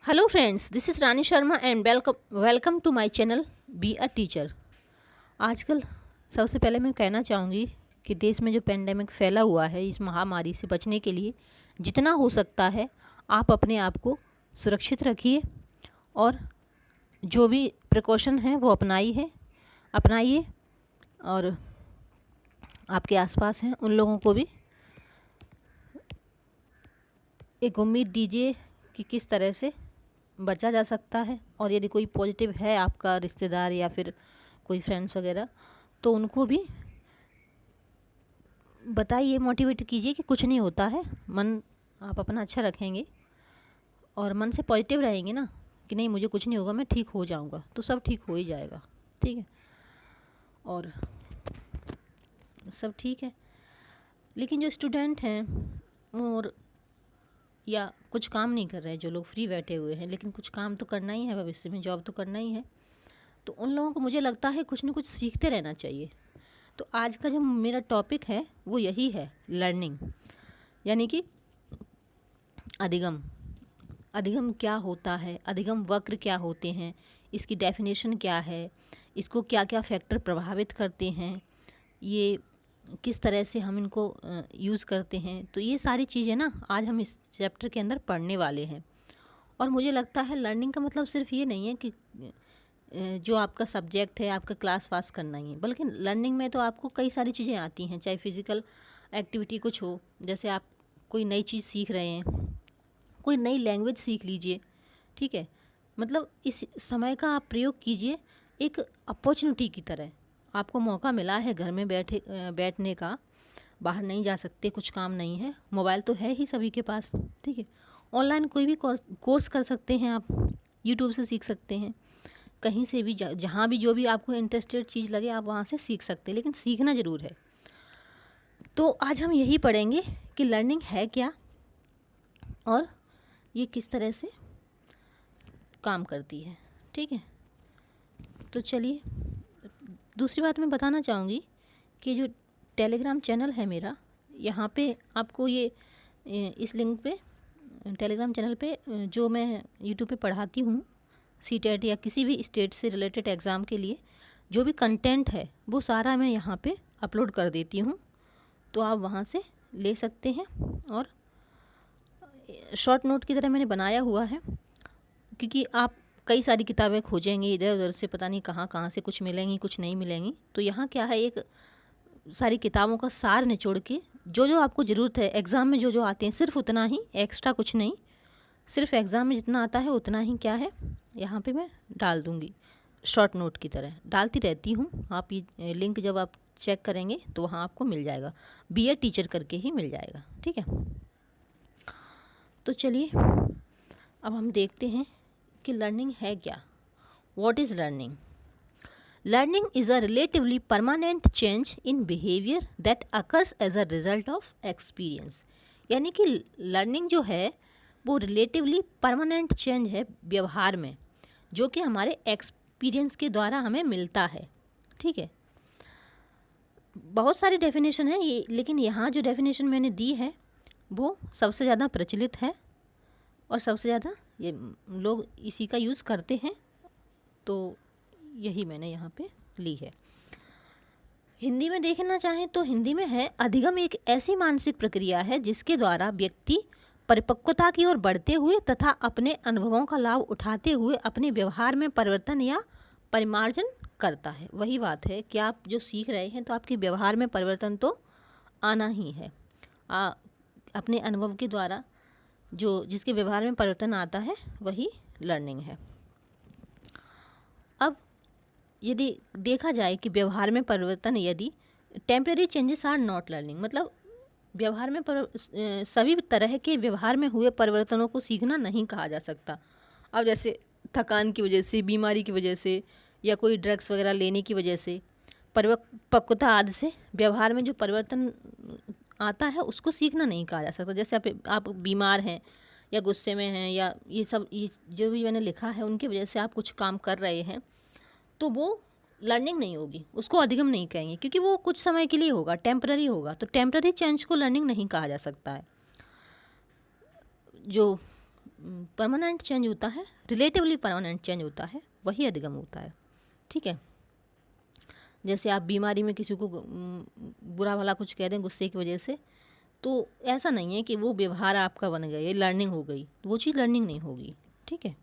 Hello friends, this is Rani Sharma and welcome to my channel be a teacher. आजकल सबसे पहले मैं कहना चाहूँगी कि देश में जो पेंडेमिक फैला हुआ है, इस महामारी से बचने के लिए जितना हो सकता है आप अपने आप को सुरक्षित रखिए और जो भी प्रिकॉशन है वो अपनाइए और आपके आसपास हैं उन लोगों को भी एक उम्मीद दीजिए कि किस तरह से बचा जा सकता है। और यदि कोई पॉजिटिव है आपका रिश्तेदार या फिर कोई फ्रेंड्स वगैरह, तो उनको भी बताइए, मोटिवेट कीजिए कि कुछ नहीं होता है। मन आप अपना अच्छा रखेंगे और मन से पॉजिटिव रहेंगे ना कि नहीं मुझे कुछ नहीं होगा, मैं ठीक हो जाऊंगा, तो सब ठीक हो ही जाएगा। ठीक है, और सब ठीक है। लेकिन जो स्टूडेंट हैं और या कुछ काम नहीं कर रहे हैं, जो लोग फ्री बैठे हुए हैं, लेकिन कुछ काम तो करना ही है, भविष्य में जॉब तो करना ही है, तो उन लोगों को मुझे लगता है कुछ ना कुछ सीखते रहना चाहिए। तो आज का जो मेरा टॉपिक है वो यही है, लर्निंग, यानी कि अधिगम। अधिगम क्या होता है, अधिगम वक्र क्या होते हैं, इसकी डेफिनेशन क्या है, इसको क्या क्या फैक्टर प्रभावित करते हैं, ये किस तरह से हम इनको यूज़ करते हैं, तो ये सारी चीज़ें ना आज हम इस चैप्टर के अंदर पढ़ने वाले हैं। और मुझे लगता है लर्निंग का मतलब सिर्फ ये नहीं है कि जो आपका सब्जेक्ट है आपका क्लास पास करना ही है, बल्कि लर्निंग में तो आपको कई सारी चीज़ें आती हैं, चाहे फिज़िकल एक्टिविटी कुछ हो, जैसे आप कोई नई चीज़ सीख रहे हैं, कोई नई लैंग्वेज सीख लीजिए। ठीक है, मतलब इस समय का आप प्रयोग कीजिए एक अपॉर्चुनिटी की तरह। आपको मौका मिला है घर में बैठने का, बाहर नहीं जा सकते, कुछ काम नहीं है, मोबाइल तो है ही सभी के पास। ठीक है, ऑनलाइन कोई भी कोर्स कर सकते हैं आप, यूट्यूब से सीख सकते हैं, कहीं से भी जहाँ भी जो भी आपको इंटरेस्टेड चीज़ लगे आप वहाँ से सीख सकते हैं, लेकिन सीखना ज़रूर है। तो आज हम यही पढ़ेंगे कि लर्निंग है क्या और ये किस तरह से काम करती है। ठीक है, तो चलिए, दूसरी बात मैं बताना चाहूँगी कि जो टेलीग्राम चैनल है मेरा, यहाँ पे आपको ये इस लिंक पे, टेलीग्राम चैनल पे जो मैं यूट्यूब पे पढ़ाती हूँ सीटेट या किसी भी स्टेट से रिलेटेड एग्ज़ाम के लिए जो भी कंटेंट है वो सारा मैं यहाँ पे अपलोड कर देती हूँ, तो आप वहाँ से ले सकते हैं। और शॉर्ट नोट की तरह मैंने बनाया हुआ है, क्योंकि आप कई सारी किताबें खोजेंगे इधर उधर से, पता नहीं कहाँ कहाँ से कुछ मिलेंगी कुछ नहीं मिलेंगी, तो यहाँ क्या है, एक सारी किताबों का सार निचोड़ के जो जो आपको ज़रूरत है एग्ज़ाम में, जो जो आते हैं सिर्फ उतना ही, एक्स्ट्रा कुछ नहीं, सिर्फ एग्ज़ाम में जितना आता है उतना ही क्या है यहाँ पे मैं डाल दूँगी, शॉर्ट नोट की तरह डालती रहती हूँ। आप ये लिंक जब आप चेक करेंगे तो वहाँ आपको मिल जाएगा, बी ए टीचर करके ही मिल जाएगा। ठीक है, तो चलिए अब हम देखते हैं कि लर्निंग है क्या। What is learning? Learning is a relatively permanent change in behaviour that occurs as a result of experience. यानी कि लर्निंग जो है वो रिलेटिवली परमानेंट चेंज है व्यवहार में, जो कि हमारे एक्सपीरियंस के द्वारा हमें मिलता है। ठीक है, बहुत सारी डेफिनेशन है ये, लेकिन यहाँ जो डेफिनेशन मैंने दी है वो सबसे ज़्यादा प्रचलित है और सबसे ज़्यादा ये लोग इसी का यूज़ करते हैं, तो यही मैंने यहाँ पे ली है। हिंदी में देखना चाहें तो हिंदी में है, अधिगम एक ऐसी मानसिक प्रक्रिया है जिसके द्वारा व्यक्ति परिपक्वता की ओर बढ़ते हुए तथा अपने अनुभवों का लाभ उठाते हुए अपने व्यवहार में परिवर्तन या परिमार्जन करता है। वही बात है कि आप जो सीख रहे हैं तो आपके व्यवहार में परिवर्तन तो आना ही है। अपने अनुभव के द्वारा जो जिसके व्यवहार में परिवर्तन आता है वही लर्निंग है। अब यदि देखा जाए कि व्यवहार में परिवर्तन, यदि temporary changes are not learning, मतलब व्यवहार में सभी तरह के व्यवहार में हुए परिवर्तनों को सीखना नहीं कहा जा सकता। अब जैसे थकान की वजह से, बीमारी की वजह से या कोई ड्रग्स वगैरह लेने की वजह से, परिपक्वता आदि से व्यवहार में जो परिवर्तन आता है उसको सीखना नहीं कहा जा सकता। जैसे आप बीमार हैं या गुस्से में हैं या ये सब, ये जो भी मैंने लिखा है उनकी वजह से आप कुछ काम कर रहे हैं, तो वो लर्निंग नहीं होगी, उसको अधिगम नहीं कहेंगे, क्योंकि वो कुछ समय के लिए होगा, टेम्पररी होगा, तो टेम्पररी चेंज को लर्निंग नहीं कहा जा सकता है। जो परमानेंट चेंज होता है, रिलेटिवली परमानेंट चेंज होता है, वही अधिगम होता है। ठीक है, जैसे आप बीमारी में किसी को बुरा भला कुछ कह दें गुस्से की वजह से, तो ऐसा नहीं है कि वो व्यवहार आपका बन गया, ये लर्निंग हो गई, वो चीज़ लर्निंग नहीं होगी। ठीक है,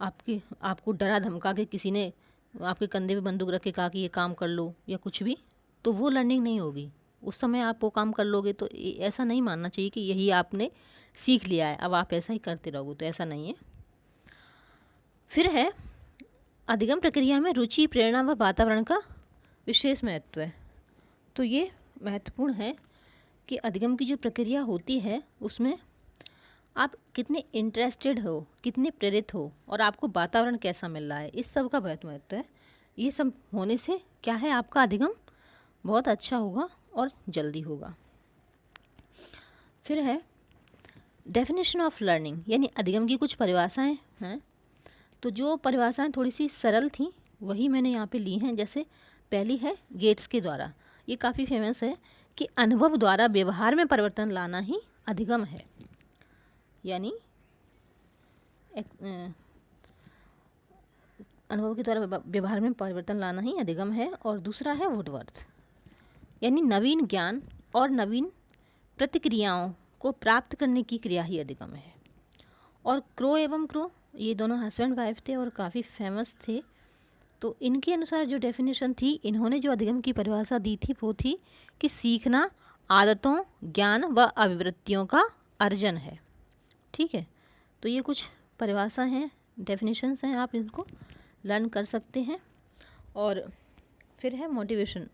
आपको डरा धमका के किसी ने आपके कंधे पे बंदूक रख के कहा कि ये काम कर लो या कुछ भी, तो वो लर्निंग नहीं होगी। उस समय आप वो काम कर लोगे तो ऐसा नहीं मानना चाहिए कि यही आपने सीख लिया है, अब आप ऐसा ही करते रहोगे, तो ऐसा नहीं है। फिर है अधिगम प्रक्रिया में रुचि, प्रेरणा व वातावरण का विशेष महत्व है। तो ये महत्वपूर्ण है कि अधिगम की जो प्रक्रिया होती है उसमें आप कितने इंटरेस्टेड हो, कितने प्रेरित हो, और आपको वातावरण कैसा मिल रहा है, इस सब का बहुत महत्व है। ये सब होने से क्या है, आपका अधिगम बहुत अच्छा होगा और जल्दी होगा। फिर है डेफिनेशन ऑफ लर्निंग, यानी अधिगम की कुछ परिभाषाएं हैं। तो जो परिभाषाएं थोड़ी सी सरल थी वही मैंने यहाँ पे ली हैं। जैसे पहली है गेट्स के द्वारा, ये काफ़ी फेमस है कि अनुभव द्वारा व्यवहार में परिवर्तन लाना ही अधिगम है, यानी अनुभव के द्वारा व्यवहार में परिवर्तन लाना ही अधिगम है। और दूसरा है वुडवर्थ, यानी नवीन ज्ञान और नवीन प्रतिक्रियाओं को प्राप्त करने की क्रिया ही अधिगम है। और क्रो एवं क्रो, ये दोनों हस्बैंड वाइफ थे और काफ़ी फेमस थे। तो इनके अनुसार जो डेफिनेशन थी, इन्होंने जो अधिगम की परिभाषा दी थी वो थी कि सीखना आदतों, ज्ञान व अभिवृत्तियों का अर्जन है। ठीक है, तो ये कुछ परिभाषा हैं, डेफिनेशंस हैं, आप इनको लर्न कर सकते हैं। और फिर है मोटिवेशन।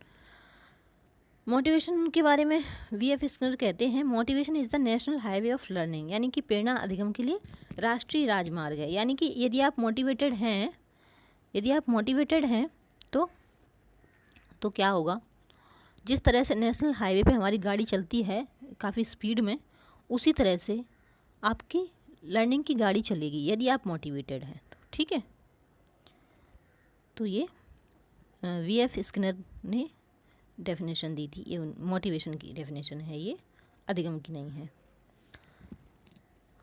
मोटिवेशन के बारे में वी.एफ. स्किनर कहते हैं, motivation is the national highway of learning, यानी कि प्रेरणा अधिगम के लिए राष्ट्रीय राजमार्ग है। यानी कि यदि आप मोटिवेटेड हैं तो क्या होगा, जिस तरह से नेशनल हाईवे पे हमारी गाड़ी चलती है काफ़ी स्पीड में, उसी तरह से आपकी लर्निंग की गाड़ी चलेगी यदि आप मोटिवेटेड हैं। ठीक है, तो ये वी.एफ. स्किनर ने डेफिनेशन दी थी, ये मोटिवेशन की डेफिनेशन है, ये अधिगम की नहीं है।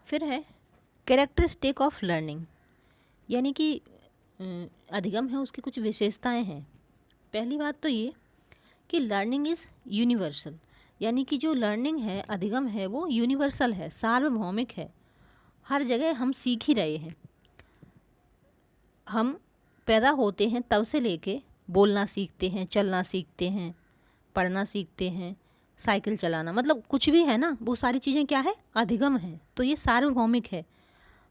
फिर है कैरेक्टरिस्टिक ऑफ लर्निंग, यानी कि अधिगम है उसकी कुछ विशेषताएं हैं। पहली बात तो ये कि लर्निंग इज़ यूनिवर्सल, यानी कि जो लर्निंग है, अधिगम है, वो यूनिवर्सल है, सार्वभौमिक है, हर जगह हम सीख ही रहे हैं। हम पैदा होते हैं तब से लेके बोलना सीखते हैं, चलना सीखते हैं, पढ़ना सीखते हैं, साइकिल चलाना, मतलब कुछ भी है ना, वो सारी चीज़ें क्या है, अधिगम है। तो ये सार्वभौमिक है,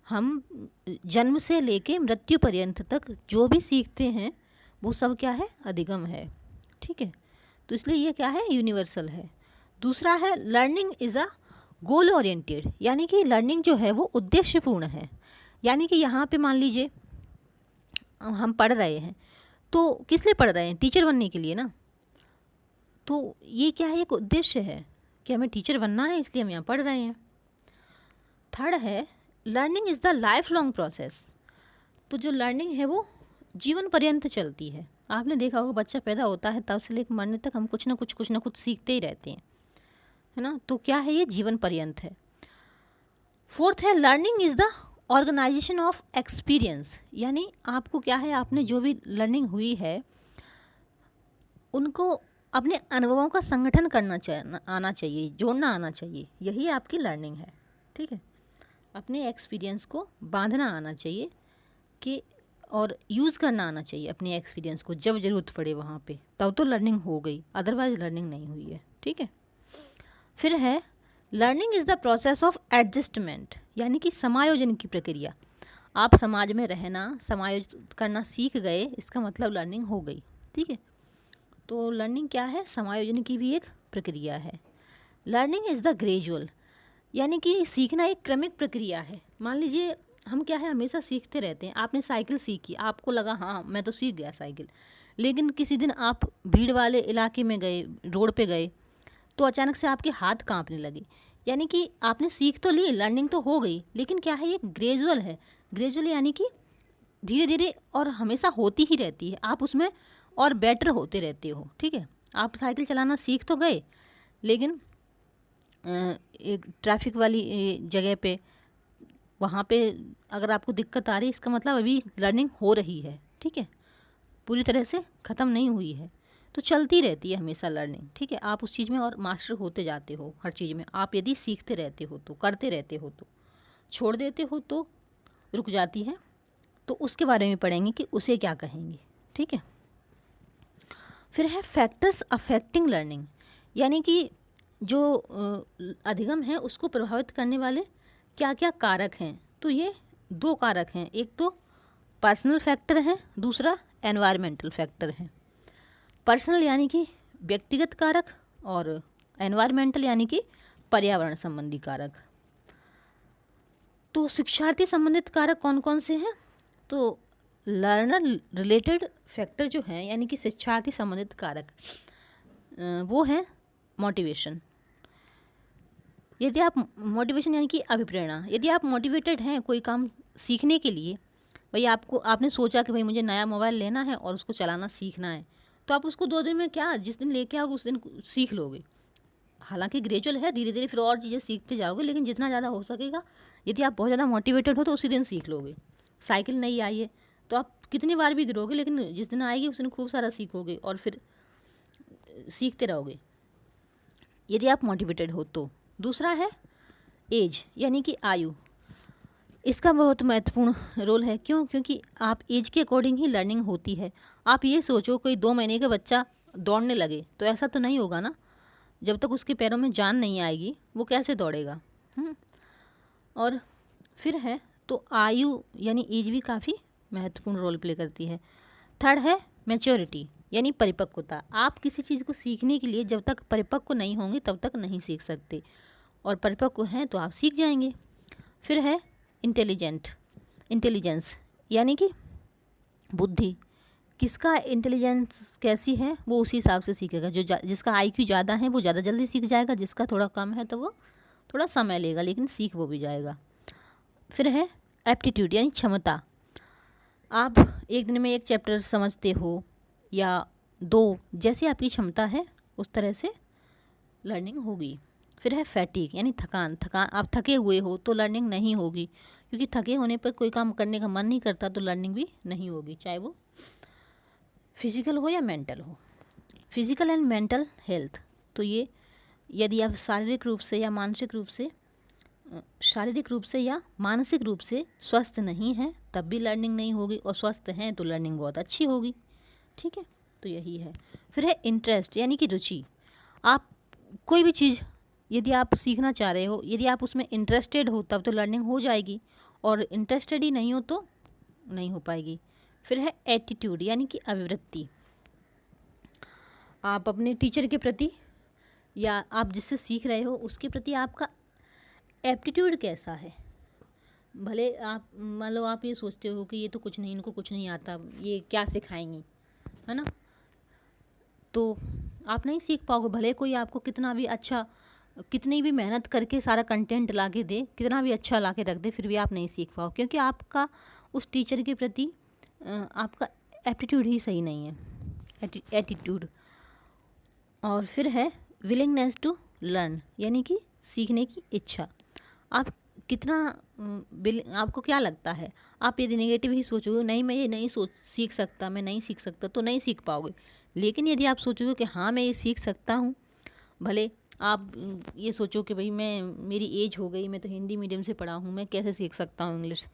हम जन्म से लेके मृत्यु पर्यंत तक जो भी सीखते हैं वो सब क्या है, अधिगम है। ठीक है, तो इसलिए ये क्या है, यूनिवर्सल है। दूसरा है learning is a goal oriented, यानी कि लर्निंग जो है वो उद्देश्यपूर्ण है। यानी कि यहाँ पे मान लीजिए हम पढ़ रहे हैं, तो किस लिए पढ़ रहे हैं, टीचर बनने के लिए ना। तो ये क्या है, एक उद्देश्य है कि हमें टीचर बनना है, इसलिए हम यहाँ पढ़ रहे हैं। थर्ड है learning is the life long process, तो जो लर्निंग है वो जीवन पर्यंत चलती है। आपने देखा होगा बच्चा पैदा होता है तब से लेकर मरने तक हम कुछ ना कुछ सीखते ही रहते हैं, है ना। तो क्या है, ये जीवन पर्यंत है। फोर्थ है learning is the organisation of experience, यानी आपको क्या है, आपने जो भी लर्निंग हुई है उनको अपने अनुभवों का संगठन आना चाहिए, जोड़ना आना चाहिए, यही आपकी लर्निंग है। ठीक है, अपने एक्सपीरियंस को बांधना आना चाहिए कि और यूज़ करना आना चाहिए अपने एक्सपीरियंस को, जब ज़रूरत पड़े वहाँ पे, तब तो लर्निंग हो गई, अदरवाइज लर्निंग नहीं हुई है। ठीक है, फिर है learning is the process of adjustment, यानी कि समायोजन की प्रक्रिया। आप समाज में रहना, समायोजित करना सीख गए, इसका मतलब लर्निंग हो गई। ठीक है, तो लर्निंग क्या है, समायोजन की भी एक प्रक्रिया है। लर्निंग इज़ द ग्रेजुअल, यानी कि सीखना एक क्रमिक प्रक्रिया है। मान लीजिए हम क्या है, हमेशा सीखते रहते हैं। आपने साइकिल सीखी, आपको लगा हाँ मैं तो सीख गया साइकिल, लेकिन किसी दिन आप भीड़ वाले इलाके में गए, रोड पे गए, तो अचानक से आपके हाथ कांपने लगे। यानी कि आपने सीख तो ली, लर्निंग तो हो गई, लेकिन क्या है, ये ग्रेजुअल है। ग्रेजुअल यानी कि धीरे धीरे और हमेशा होती ही रहती है, आप उसमें और बेटर होते रहते हो। ठीक है, आप साइकिल चलाना सीख तो गए, लेकिन एक ट्रैफिक वाली जगह पे वहाँ पे अगर आपको दिक्कत आ रही है, इसका मतलब अभी लर्निंग हो रही है, ठीक है, पूरी तरह से ख़त्म नहीं हुई है। तो चलती रहती है हमेशा लर्निंग, ठीक है। आप उस चीज़ में और मास्टर होते जाते हो हर चीज़ में। आप यदि सीखते रहते हो तो, करते रहते हो तो, छोड़ देते हो तो रुक जाती है। तो उसके बारे में पढ़ेंगे कि उसे क्या कहेंगे, ठीक है। फिर है फैक्टर्स अफेक्टिंग लर्निंग, यानी कि जो अधिगम है उसको प्रभावित करने वाले क्या क्या कारक हैं। तो ये 2 कारक हैं, एक तो पर्सनल फैक्टर है, दूसरा एनवायरमेंटल फैक्टर है। पर्सनल यानी कि व्यक्तिगत कारक, और एनवायरमेंटल यानी कि पर्यावरण संबंधी कारक। तो शिक्षार्थी संबंधित कारक कौन कौन से हैं? तो लर्नर रिलेटेड फैक्टर जो हैं, यानी कि शिक्षार्थी संबंधित कारक, वो है मोटिवेशन। यदि आप मोटिवेशन यानी कि अभिप्रेरणा, यदि आप मोटिवेटेड हैं कोई काम सीखने के लिए, भाई आपने सोचा कि भाई मुझे नया मोबाइल लेना है और उसको चलाना सीखना है, तो आप उसको 2 दिन में, क्या जिस दिन लेके आओगे उस दिन सीख लोगे। हालांकि ग्रेजुअल है, धीरे धीरे फिर और चीज़ें सीखते जाओगे, लेकिन जितना ज़्यादा हो सकेगा, यदि आप बहुत ज़्यादा मोटिवेटेड हो तो उसी दिन सीख लोगे। साइकिल नहीं आई है तो आप कितनी बार भी गिरोगे, लेकिन जिस दिन आएगी उस दिन खूब सारा सीखोगे और फिर सीखते रहोगे, यदि आप मोटिवेटेड हो तो। दूसरा है एज, यानी कि आयु। इसका बहुत महत्वपूर्ण रोल है। क्यों? क्योंकि आप एज के अकॉर्डिंग ही लर्निंग होती है। आप ये सोचो कोई 2 महीने का बच्चा दौड़ने लगे तो ऐसा तो नहीं होगा ना, जब तक उसके पैरों में जान नहीं आएगी वो कैसे दौड़ेगा। और फिर है तो आयु यानी एज भी काफ़ी महत्वपूर्ण रोल प्ले करती है। थर्ड है मैच्योरिटी, यानी परिपक्वता। आप किसी चीज़ को सीखने के लिए जब तक परिपक्व नहीं होंगे तब तक नहीं सीख सकते, और परिपक्व हैं तो आप सीख जाएंगे। फिर है इंटेलिजेंस, यानी कि बुद्धि। किसका इंटेलिजेंस कैसी है वो उसी हिसाब से सीखेगा। जिसका IQ ज़्यादा है वो ज़्यादा जल्दी सीख जाएगा, जिसका थोड़ा कम है तो वो थोड़ा समय लेगा, लेकिन सीख वो भी जाएगा। फिर है एप्टीट्यूड, यानी क्षमता। आप एक दिन में 1 चैप्टर समझते हो या 2, जैसी आपकी क्षमता है उस तरह से लर्निंग होगी। फिर है फैटीग, यानी थकान। आप थके हुए हो तो लर्निंग नहीं होगी, क्योंकि थके होने पर कोई काम करने का मन नहीं करता, तो लर्निंग भी नहीं होगी, चाहे वो फिजिकल हो या मेंटल हो। फिजिकल एंड मेंटल हेल्थ, तो ये यदि आप शारीरिक रूप से या मानसिक रूप से स्वस्थ नहीं हैं तब भी लर्निंग नहीं होगी, और स्वस्थ हैं तो लर्निंग बहुत अच्छी होगी, ठीक है। तो यही है। फिर है इंटरेस्ट, यानी कि रुचि। आप कोई भी चीज़ यदि आप सीखना चाह रहे हो, यदि आप उसमें इंटरेस्टेड हो तब तो लर्निंग हो जाएगी, और इंटरेस्टेड ही नहीं हो तो नहीं हो पाएगी। फिर है एटीट्यूड, यानी कि अभिवृत्ति। आप अपने टीचर के प्रति या आप जिससे सीख रहे हो उसके प्रति आपका एप्टीट्यूड कैसा है। भले आप मान लो आप ये सोचते हो कि ये तो कुछ नहीं, इनको कुछ नहीं आता, ये क्या सिखाएंगी, है ना, तो आप नहीं सीख पाओगे। भले कोई आपको कितनी भी मेहनत करके सारा कंटेंट ला के दे, कितना भी अच्छा ला के रख दे, फिर भी आप नहीं सीख पाओ, क्योंकि आपका उस टीचर के प्रति आपका एप्टीट्यूड ही सही नहीं है, एटीट्यूड। और फिर है विलिंगनेस टू लर्न, यानी कि सीखने की इच्छा। आप कितना आपको क्या लगता है, आप यदि नेगेटिव ही सोचोगे, नहीं मैं ये नहीं सीख सकता, मैं नहीं सीख सकता, तो नहीं सीख पाओगे। लेकिन यदि आप सोचोगे कि हाँ मैं ये सीख सकता हूँ, भले आप ये सोचो कि भाई मेरी एज हो गई, मैं तो हिंदी मीडियम से पढ़ा हूँ, मैं कैसे सीख सकता हूँ इंग्लिश,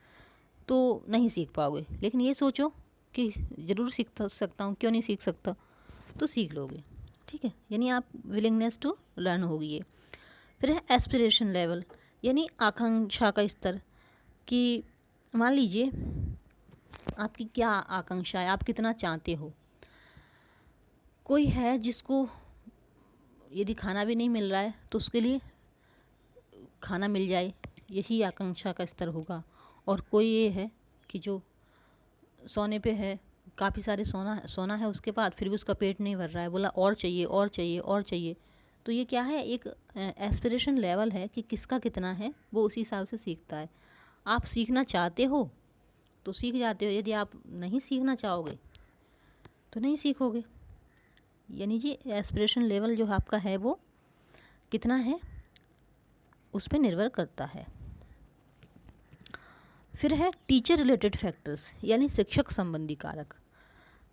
तो नहीं सीख पाओगे। लेकिन ये सोचो कि ज़रूर सीख सकता हूँ, क्यों नहीं सीख सकता, तो सीख लोगे, ठीक है। यानी आप विलिंगनेस टू लर्न होगी ये। फिर है एस्पिरेशन लेवल, यानी आकांक्षा का स्तर, कि मान लीजिए आपकी क्या आकांक्षा है, आप कितना चाहते हो। कोई है जिसको यदि खाना भी नहीं मिल रहा है तो उसके लिए खाना मिल जाए, यही आकांक्षा का स्तर होगा। और कोई ये है कि जो सोने पे है, काफ़ी सारे सोना है उसके बाद, फिर भी उसका पेट नहीं भर रहा है, बोला और चाहिए और चाहिए और चाहिए। तो ये क्या है, एक एस्पिरेशन लेवल है कि किसका कितना है, वो उसी हिसाब से सीखता है। आप सीखना चाहते हो तो सीख जाते हो, यदि आप नहीं सीखना चाहोगे तो नहीं सीखोगे। यानी जी एस्पिरेशन लेवल जो आपका है वो कितना है उस पर निर्भर करता है। फिर है टीचर रिलेटेड फैक्टर्स, यानी शिक्षक संबंधी कारक।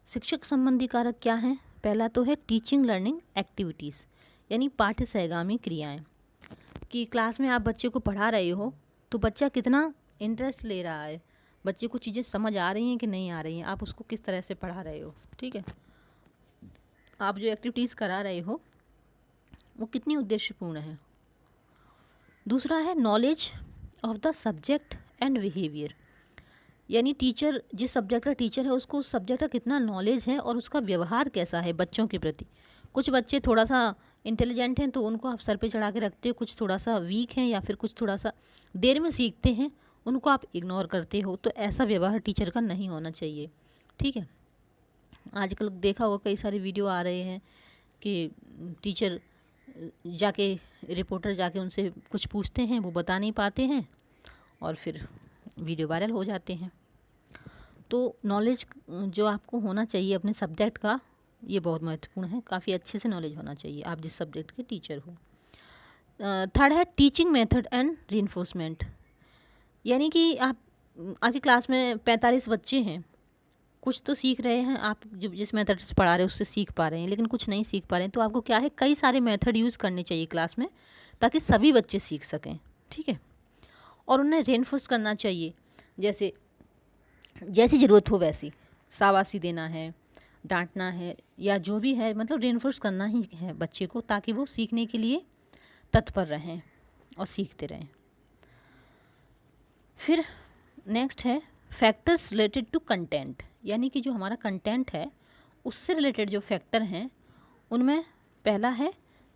शिक्षक संबंधी कारक क्या हैं? पहला तो है टीचिंग लर्निंग एक्टिविटीज़, यानी पाठ्य सहगामी क्रियाएं, कि क्लास में आप बच्चे को पढ़ा रहे हो तो बच्चा कितना इंटरेस्ट ले रहा है, बच्चे को चीज़ें समझ आ रही हैं कि नहीं आ रही हैं, आप उसको किस तरह से पढ़ा रहे हो, ठीक है, आप जो एक्टिविटीज़ करा रहे हो वो कितनी उद्देश्यपूर्ण है। दूसरा है knowledge of the subject and behaviour, यानी टीचर, जिस सब्जेक्ट का टीचर है उसको उस सब्जेक्ट का कितना नॉलेज है और उसका व्यवहार कैसा है बच्चों के प्रति। कुछ बच्चे थोड़ा सा इंटेलिजेंट हैं तो उनको आप सर पे चढ़ा के रखते हो, कुछ थोड़ा सा वीक हैं या फिर कुछ थोड़ा सा देर में सीखते हैं, उनको आप इग्नोर करते हो, तो ऐसा व्यवहार टीचर का नहीं होना चाहिए, ठीक है। आजकल देखा होगा कई सारे वीडियो आ रहे हैं कि टीचर जाके, रिपोर्टर जाके उनसे कुछ पूछते हैं, वो बता नहीं पाते हैं और फिर वीडियो वायरल हो जाते हैं। तो नॉलेज जो आपको होना चाहिए अपने सब्जेक्ट का, ये बहुत महत्वपूर्ण है, काफ़ी अच्छे से नॉलेज होना चाहिए आप जिस सब्जेक्ट के टीचर हो। थर्ड है टीचिंग मेथड एंड रीइंफोर्समेंट, यानी कि आपकी क्लास में 45 बच्चे हैं, कुछ तो सीख रहे हैं, आप जो जिस मेथड से पढ़ा रहे हैं उससे सीख पा रहे हैं, लेकिन कुछ नहीं सीख पा रहे हैं, तो आपको क्या है, कई सारे मेथड यूज़ करने चाहिए क्लास में ताकि सभी बच्चे सीख सकें, ठीक है। और उन्हें रेनफोर्स करना चाहिए, जैसे जैसी ज़रूरत हो वैसी, शाबाशी देना है, डांटना है, या जो भी है, मतलब रेनफोर्स करना ही है बच्चे को ताकि वो सीखने के लिए तत्पर रहें और सीखते रहें। फिर नेक्स्ट है फैक्टर्स रिलेटेड टू कंटेंट, यानी कि जो हमारा कंटेंट है उससे रिलेटेड जो फैक्टर हैं उनमें पहला है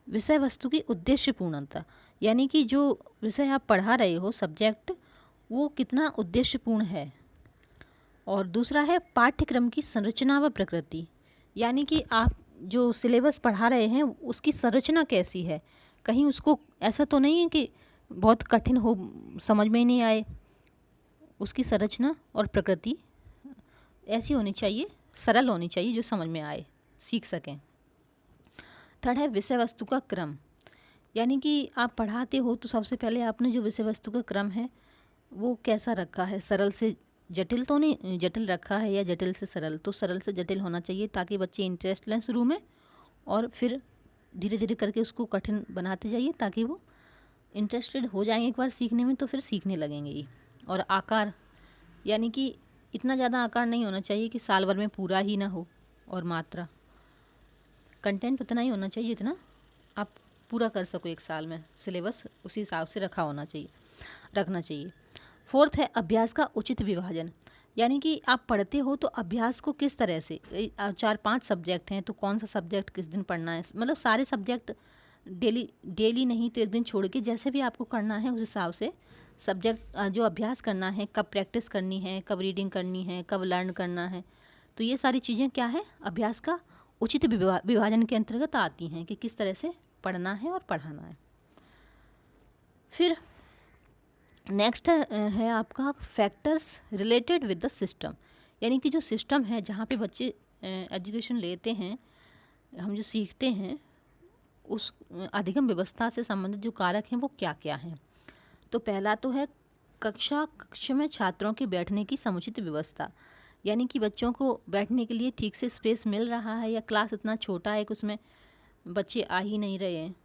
विषय वस्तु की उद्देश्यपूर्णता, यानी कि जो विषय आप पढ़ा रहे हो सब्जेक्ट वो कितना उद्देश्यपूर्ण है। और दूसरा है पाठ्यक्रम की संरचना व प्रकृति, यानी कि आप जो सिलेबस पढ़ा रहे हैं उसकी संरचना कैसी है, कहीं उसको ऐसा तो नहीं है कि बहुत कठिन हो, समझ में ही नहीं आए, उसकी संरचना और प्रकृति ऐसी होनी चाहिए, सरल होनी चाहिए, जो समझ में आए, सीख सकें। थर्ड है विषय वस्तु का क्रम, यानी कि आप पढ़ाते हो तो सबसे पहले आपने जो विषय वस्तु का क्रम है वो कैसा रखा है, सरल से जटिल तो नहीं, जटिल रखा है या जटिल से सरल, तो सरल से जटिल होना चाहिए ताकि बच्चे इंटरेस्ट लें शुरू में और फिर धीरे धीरे करके उसको कठिन बनाते जाइए ताकि वो इंटरेस्टेड हो जाएंगे एक बार सीखने में तो फिर सीखने लगेंगे ही। और आकार, यानी कि इतना ज़्यादा आकार नहीं होना चाहिए कि साल भर में पूरा ही ना हो, और मात्रा, कंटेंट उतना ही होना चाहिए जितना आप पूरा कर सको एक साल में, सिलेबस उसी हिसाब से रखना चाहिए। फोर्थ है अभ्यास का उचित विभाजन, यानी कि आप पढ़ते हो तो अभ्यास को किस तरह से, 4-5 सब्जेक्ट हैं तो कौन सा सब्जेक्ट किस दिन पढ़ना है, मतलब सारे सब्जेक्ट डेली नहीं तो एक दिन छोड़ के जैसे भी आपको करना है उस हिसाब से सब्जेक्ट जो अभ्यास करना है, कब प्रैक्टिस करनी है, कब रीडिंग करनी है, कब लर्न करना है, तो ये सारी चीज़ें क्या है, अभ्यास का उचित विभाजन के अंतर्गत आती हैं कि किस तरह से पढ़ना है और पढ़ाना है। फिर नेक्स्ट है आपका factors related with the system, यानी कि जो सिस्टम है जहाँ पे बच्चे एजुकेशन लेते हैं, हम जो सीखते हैं, उस अधिगम व्यवस्था से संबंधित जो कारक हैं वो क्या क्या हैं। तो पहला तो है कक्षा में छात्रों के बैठने की समुचित व्यवस्था, यानी कि बच्चों को बैठने के लिए ठीक से स्पेस मिल रहा है या क्लास इतना छोटा है कि उसमें बच्चे आ ही नहीं रहे हैं।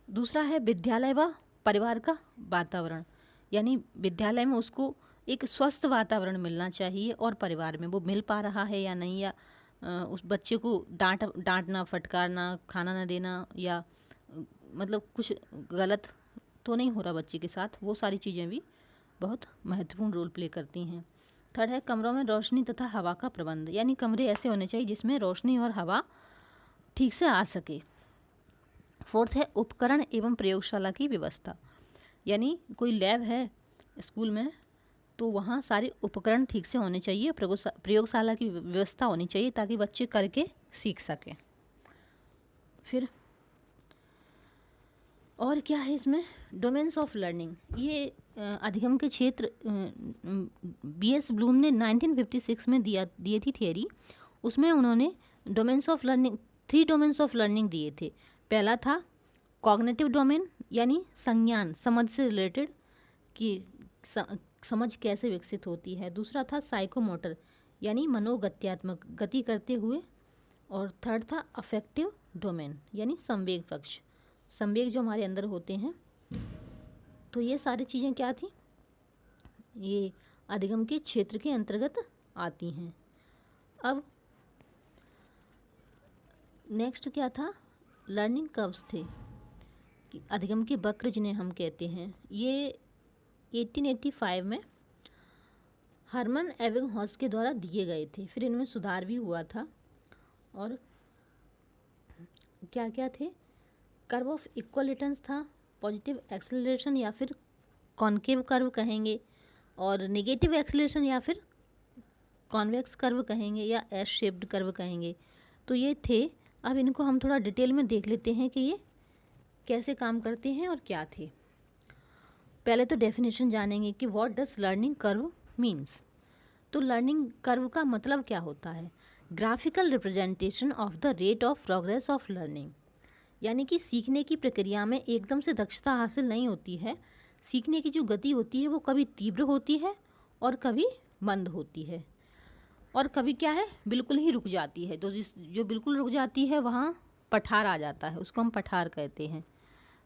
दूसरा है विद्यालय व परिवार का वातावरण, यानी विद्यालय में उसको एक स्वस्थ वातावरण मिलना चाहिए और परिवार में वो मिल पा रहा है या नहीं, या उस बच्चे को डांटना, फटकारना, खाना ना देना, या मतलब कुछ गलत तो नहीं हो रहा बच्चे के साथ, वो सारी चीज़ें भी बहुत महत्वपूर्ण रोल प्ले करती हैं। थर्ड है कमरों में रोशनी तथा हवा का प्रबंध, यानी कमरे ऐसे होने चाहिए जिसमें रोशनी और हवा ठीक से आ सके। फोर्थ है उपकरण एवं प्रयोगशाला की व्यवस्था, यानी कोई लैब है स्कूल में तो वहाँ सारे उपकरण ठीक से होने चाहिए, प्रयोगशाला की व्यवस्था होनी चाहिए ताकि बच्चे करके सीख सकें। फिर और क्या है इसमें, डोमेन्स ऑफ लर्निंग, ये अधिगम के क्षेत्र बीएस ब्लूम ने 1956 में दिए थी थियरी, उसमें उन्होंने domains of learning 3 domains of learning दिए थे। पहला था कॉग्निटिव डोमेन, यानी संज्ञान, समझ से रिलेटेड, कि समझ कैसे विकसित होती है। दूसरा था साइकोमोटर यानी मनोगत्यात्मक, गति करते हुए। और थर्ड था अफेक्टिव डोमेन यानी संवेग पक्ष, संवेग जो हमारे अंदर होते हैं। तो ये सारी चीज़ें क्या थी, ये अधिगम के क्षेत्र के अंतर्गत आती हैं। अब नेक्स्ट क्या था, लर्निंग कर्व्स थे कि अधिगम के वक्र जिन्हें हम कहते हैं। ये 1885 में हरमन एबिंगहॉस के द्वारा दिए गए थे, फिर इनमें सुधार भी हुआ था। और क्या क्या थे, कर्व ऑफ इक्वल रिटर्न्स था, पॉजिटिव एक्सेलरेशन या फिर कॉन्केव कर्व कहेंगे, और नेगेटिव एक्सेलरेशन या फिर कॉन्वेक्स कर्व कहेंगे, या एस शेप्ड कर्व कहेंगे। तो ये थे। अब इनको हम थोड़ा डिटेल में देख लेते हैं कि ये कैसे काम करते हैं और क्या थे। पहले तो डेफिनेशन जानेंगे कि what does learning curve means. तो लर्निंग कर्व का मतलब क्या होता है, graphical representation of the rate of progress of learning, यानी कि सीखने की प्रक्रिया में एकदम से दक्षता हासिल नहीं होती है। सीखने की जो गति होती है वो कभी तीव्र होती है और कभी मंद होती है, और कभी क्या है बिल्कुल ही रुक जाती है। तो जो बिल्कुल रुक जाती है वहाँ पठार आ जाता है, उसको हम पठार कहते हैं।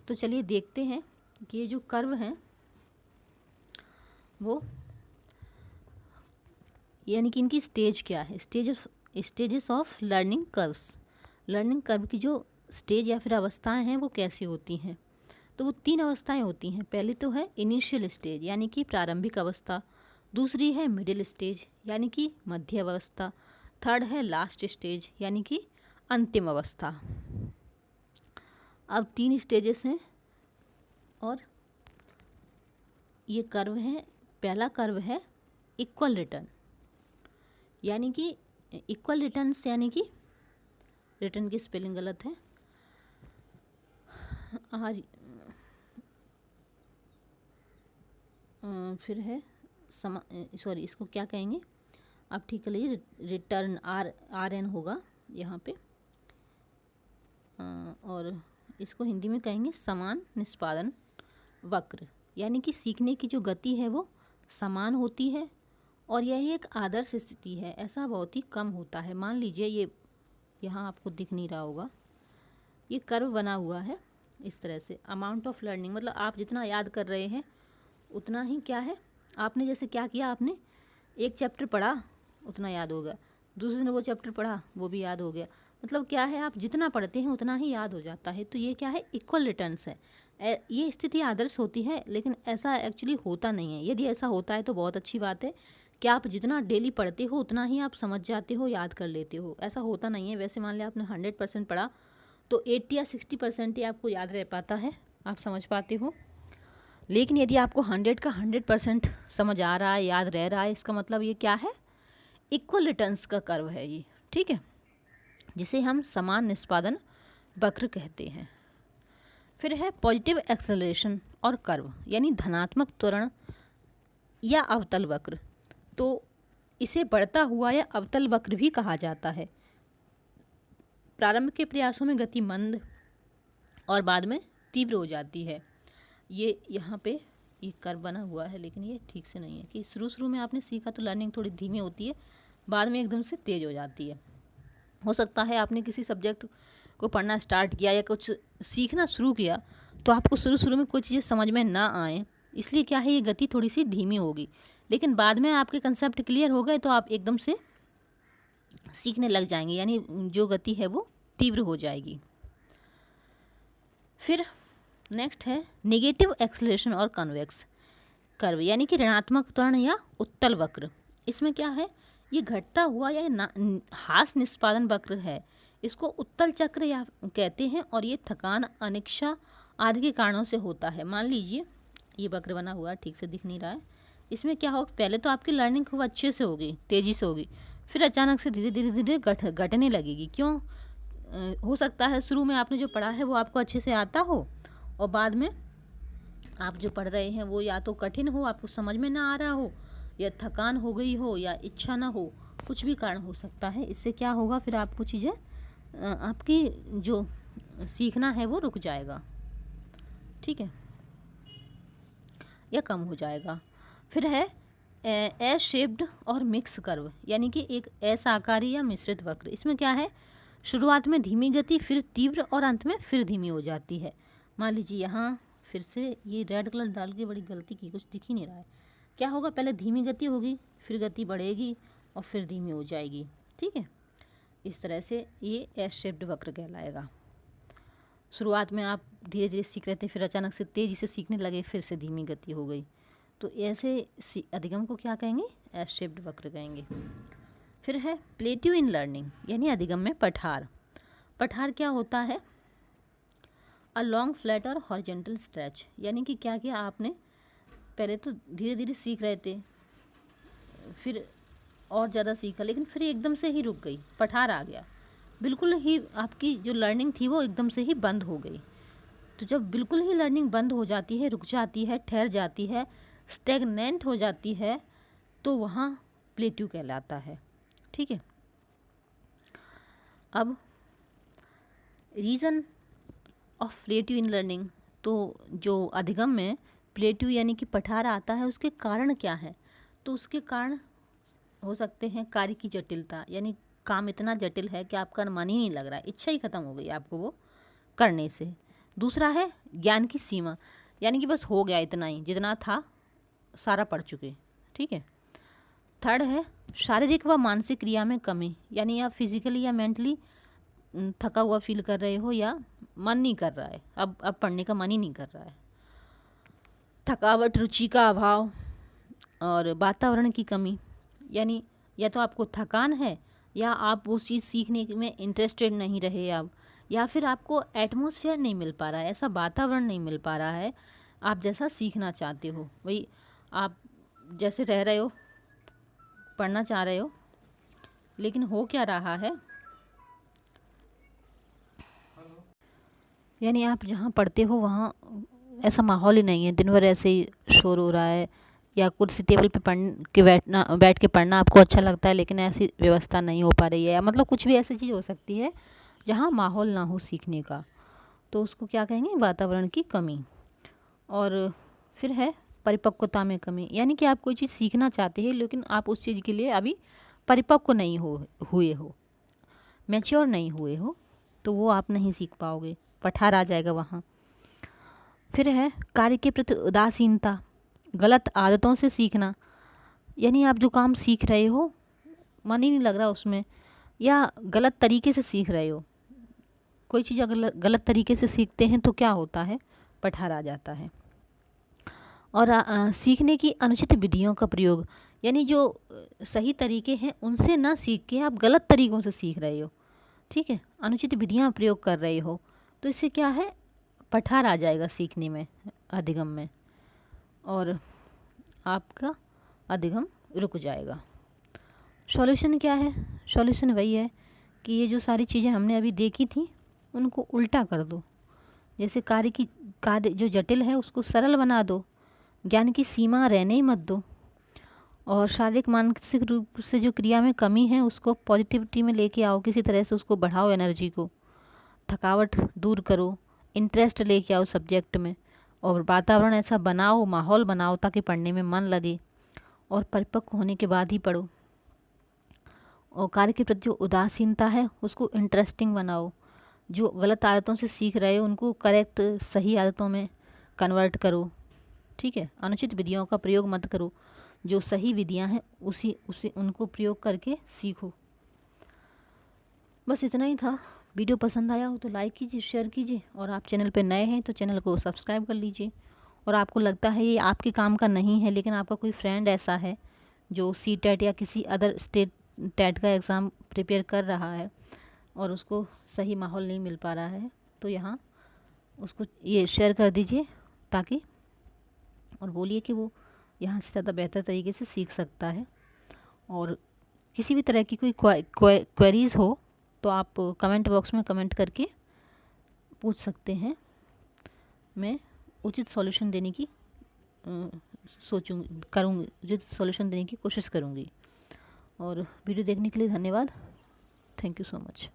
तो चलिए देखते हैं कि ये जो कर्व हैं वो यानी कि इनकी स्टेज क्या है, stages of learning curves. Learning curve की जो स्टेज या फिर अवस्थाएं हैं वो कैसी होती हैं। तो वो 3 अवस्थाएं होती हैं। पहली तो है इनिशियल स्टेज यानी कि प्रारंभिक अवस्था, दूसरी है मिडिल स्टेज यानी कि मध्य अवस्था, थर्ड है लास्ट स्टेज यानी कि अंतिम अवस्था। अब 3 स्टेजेस हैं और ये कर्व हैं। पहला कर्व है इक्वल रिटर्न, यानी कि इक्वल रिटर्न्स यानी कि रिटर्न की स्पेलिंग गलत है, फिर है सॉरी इसको क्या कहेंगे आप ठीक कर लीजिए, रिटर्न आर एन होगा यहाँ पे, और इसको हिंदी में कहेंगे समान निष्पादन वक्र, यानी कि सीखने की जो गति है वो समान होती है और यही एक आदर्श स्थिति है। ऐसा बहुत ही कम होता है। मान लीजिए ये यहाँ आपको दिख नहीं रहा होगा, ये कर्व बना हुआ है इस तरह से। अमाउंट ऑफ लर्निंग मतलब आप जितना याद कर रहे हैं उतना ही क्या है, आपने जैसे क्या किया, आपने एक चैप्टर पढ़ा उतना याद होगा, दूसरे दिन वो चैप्टर पढ़ा वो भी याद हो गया। मतलब क्या है, आप जितना पढ़ते हैं उतना ही याद हो जाता है। तो ये क्या है, इक्वल रिटर्न्स है। ये स्थिति आदर्श होती है, लेकिन ऐसा एक्चुअली होता नहीं है। यदि ऐसा होता है तो बहुत अच्छी बात है कि आप जितना डेली पढ़ते हो उतना ही आप समझ जाते हो, याद कर लेते हो। ऐसा होता नहीं है। वैसे मान लिया आपने 100% पढ़ा तो 80 या 60% ही आपको याद रह पाता है, आप समझ पाते हो। लेकिन यदि आपको 100 का 100% समझ आ रहा है, याद रह रहा है, इसका मतलब ये क्या है, इक्वल रिटर्न्स का कर्व है ये, ठीक है, जिसे हम समान निष्पादन वक्र कहते हैं। फिर है पॉजिटिव एक्सेलरेशन और कर्व, यानी धनात्मक त्वरण या अवतल वक्र। तो इसे बढ़ता हुआ या अवतल वक्र भी कहा जाता है। प्रारंभ के प्रयासों में गति मंद और बाद में तीव्र हो जाती है। ये यहाँ पे ये कर्व बना हुआ है, लेकिन ये ठीक से नहीं है कि शुरू में आपने सीखा तो लर्निंग थोड़ी धीमी होती है, बाद में एकदम से तेज हो जाती है। हो सकता है आपने किसी सब्जेक्ट को पढ़ना स्टार्ट किया या कुछ सीखना शुरू किया तो आपको शुरू में कुछ चीज़ें समझ में ना आए, इसलिए क्या है ये गति थोड़ी सी धीमी होगी, लेकिन बाद में आपके कंसेप्ट क्लियर हो गए तो आप एकदम से सीखने लग जाएंगे, यानी जो गति है वो तीव्र हो जाएगी। फिर नेक्स्ट है नेगेटिव एक्सेलरेशन और कन्वेक्स कर्व, यानी कि ऋणात्मक त्वरण या उत्तल वक्र। इसमें क्या है, ये घटता हुआ या हास निष्पादन वक्र है, इसको उत्तल चक्र या कहते हैं, और ये थकान, अनिच्छा आदि के कारणों से होता है। मान लीजिए ये वक्र बना हुआ ठीक से दिख नहीं रहा है, इसमें क्या होगा, पहले तो आपकी लर्निंग खूब अच्छे से होगी, तेज़ी से होगी, फिर अचानक से धीरे धीरे घटने लगेगी। क्यों? हो सकता है शुरू में आपने जो पढ़ा है वो आपको अच्छे से आता हो और बाद में आप जो पढ़ रहे हैं वो या तो कठिन हो, आपको समझ में ना आ रहा हो, या थकान हो गई हो, या इच्छा ना हो, कुछ भी कारण हो सकता है। इससे क्या होगा, फिर आपको चीज़ें आपकी जो सीखना है वो रुक जाएगा, ठीक है, या कम हो जाएगा। फिर है एस शेप्ड और मिक्स कर्व, यानी कि एक एस आकारी या मिश्रित वक्र। इसमें क्या है, शुरुआत में धीमी गति, फिर तीव्र और अंत में फिर धीमी हो जाती है। मान लीजिए यहाँ फिर से ये रेड कलर डाल के बड़ी गलती की, कुछ दिख ही नहीं रहा है। क्या होगा, पहले धीमी गति होगी, फिर गति बढ़ेगी और फिर धीमी हो जाएगी। ठीक है, इस तरह से ये एस शेप्ड वक्र कहलाएगा। शुरुआत में आप धीरे धीरे सीख रहे थे, फिर अचानक से तेज़ी से सीखने लगे, फिर से धीमी गति हो गई, तो ऐसे अधिगम को क्या कहेंगे, एस शेप्ड वक्र कहेंगे। फिर है प्लेट्यू इन लर्निंग, यानी अधिगम में पठार। पठार क्या होता है, अ लॉन्ग फ्लैट और हॉरिजॉन्टल स्ट्रेच, यानी कि क्या किया आपने, पहले तो धीरे धीरे सीख रहे थे, फिर और ज़्यादा सीखा, लेकिन फिर एकदम से ही रुक गई, पठार आ गया, बिल्कुल ही आपकी जो लर्निंग थी वो एकदम से ही बंद हो गई। तो जब बिल्कुल ही लर्निंग बंद हो जाती है, रुक जाती है, ठहर जाती है, स्टेगनेंट हो जाती है, तो वहाँ प्लेट्यू कहलाता है। ठीक है, अब reason of plateau in learning, तो जो अधिगम में प्लेट्यू यानी कि पठार आता है, उसके कारण क्या है, तो उसके कारण हो सकते हैं कार्य की जटिलता, यानी काम इतना जटिल है कि आपका मन ही नहीं लग रहा है, इच्छा ही ख़त्म हो गई आपको वो करने से। दूसरा है ज्ञान की सीमा, यानी कि बस हो गया इतना ही, जितना था सारा पढ़ चुके। ठीक है, थर्ड है शारीरिक व मानसिक क्रिया में कमी, यानी आप फिजिकली या मेंटली थका हुआ फील कर रहे हो या मन नहीं कर रहा है, अब पढ़ने का मन ही नहीं कर रहा है। थकावट, रुचि का अभाव और वातावरण की कमी, यानी या तो आपको थकान है या आप वो चीज़ सीखने में इंटरेस्टेड नहीं रहे आप, या फिर आपको एटमॉस्फेयर नहीं मिल पा रहा है, ऐसा वातावरण नहीं मिल पा रहा है आप जैसा सीखना चाहते हो। वही आप जैसे रह रहे हो, पढ़ना चाह रहे हो, लेकिन हो क्या रहा है, यानी आप जहाँ पढ़ते हो वहाँ ऐसा माहौल ही नहीं है, दिन भर ऐसे ही शोर हो रहा है, या कुर्सी टेबल पे बैठ के पढ़ना आपको अच्छा लगता है, लेकिन ऐसी व्यवस्था नहीं हो पा रही है, या मतलब कुछ भी ऐसी चीज़ हो सकती है जहाँ माहौल ना हो सीखने का, तो उसको क्या कहेंगे, वातावरण की कमी। और फिर है परिपक्वता में कमी, यानी कि आप कोई चीज़ सीखना चाहते हैं, लेकिन आप उस चीज़ के लिए अभी परिपक्व नहीं हुए हो, मैच्योर नहीं हुए हो, तो वो आप नहीं सीख पाओगे, पठार आ जाएगा वहाँ। फिर है कार्य के प्रति उदासीनता, गलत आदतों से सीखना, यानी आप जो काम सीख रहे हो मन ही नहीं लग रहा उसमें, या गलत तरीके से सीख रहे हो। कोई चीज़ अगर गलत तरीके से सीखते हैं तो क्या होता है, पठार आ जाता है। और सीखने की अनुचित विधियों का प्रयोग, यानी जो सही तरीके हैं उनसे ना सीख के आप गलत तरीक़ों से सीख रहे हो। ठीक है, अनुचित विधियाँ प्रयोग कर रहे हो, तो इससे क्या है, पठार आ जाएगा सीखने में, अधिगम में, और आपका अधिगम रुक जाएगा। सॉल्यूशन क्या है, सॉल्यूशन वही है कि ये जो सारी चीज़ें हमने अभी देखी थी उनको उल्टा कर दो, जैसे कार्य जो जटिल है उसको सरल बना दो, ज्ञान की सीमा रहने ही मत दो, और शारीरिक मानसिक रूप से जो क्रिया में कमी है उसको पॉजिटिविटी में लेके आओ, किसी तरह से उसको बढ़ाओ, एनर्जी को, थकावट दूर करो, इंटरेस्ट लेके आओ सब्जेक्ट में, और वातावरण ऐसा बनाओ, माहौल बनाओ ताकि पढ़ने में मन लगे, और परिपक्व होने के बाद ही पढ़ो। और कार्य के प्रति जो उदासीनता है उसको इंटरेस्टिंग बनाओ, जो गलत आदतों से सीख रहे हो उनको करेक्ट सही आदतों में कन्वर्ट करो। ठीक है, अनुचित विधियों का प्रयोग मत करो, जो सही विधियां हैं उसी उनको प्रयोग करके सीखो। बस इतना ही था। वीडियो पसंद आया हो तो लाइक कीजिए, शेयर कीजिए, और आप चैनल पे नए हैं तो चैनल को सब्सक्राइब कर लीजिए। और आपको लगता है ये आपके काम का नहीं है, लेकिन आपका कोई फ्रेंड ऐसा है जो CTET या किसी अदर स्टेट टेट का एग्ज़ाम प्रिपेयर कर रहा है और उसको सही माहौल नहीं मिल पा रहा है, तो यहाँ उसको ये शेयर कर दीजिए ताकि, और बोलिए कि वो यहाँ से ज़्यादा बेहतर तरीके से सीख सकता है। और किसी भी तरह की कोई क्वेरीज़ हो तो आप कमेंट बॉक्स में कमेंट करके पूछ सकते हैं, मैं उचित सॉल्यूशन देने की उचित सॉल्यूशन देने की कोशिश करूँगी। और वीडियो देखने के लिए धन्यवाद। Thank you so much.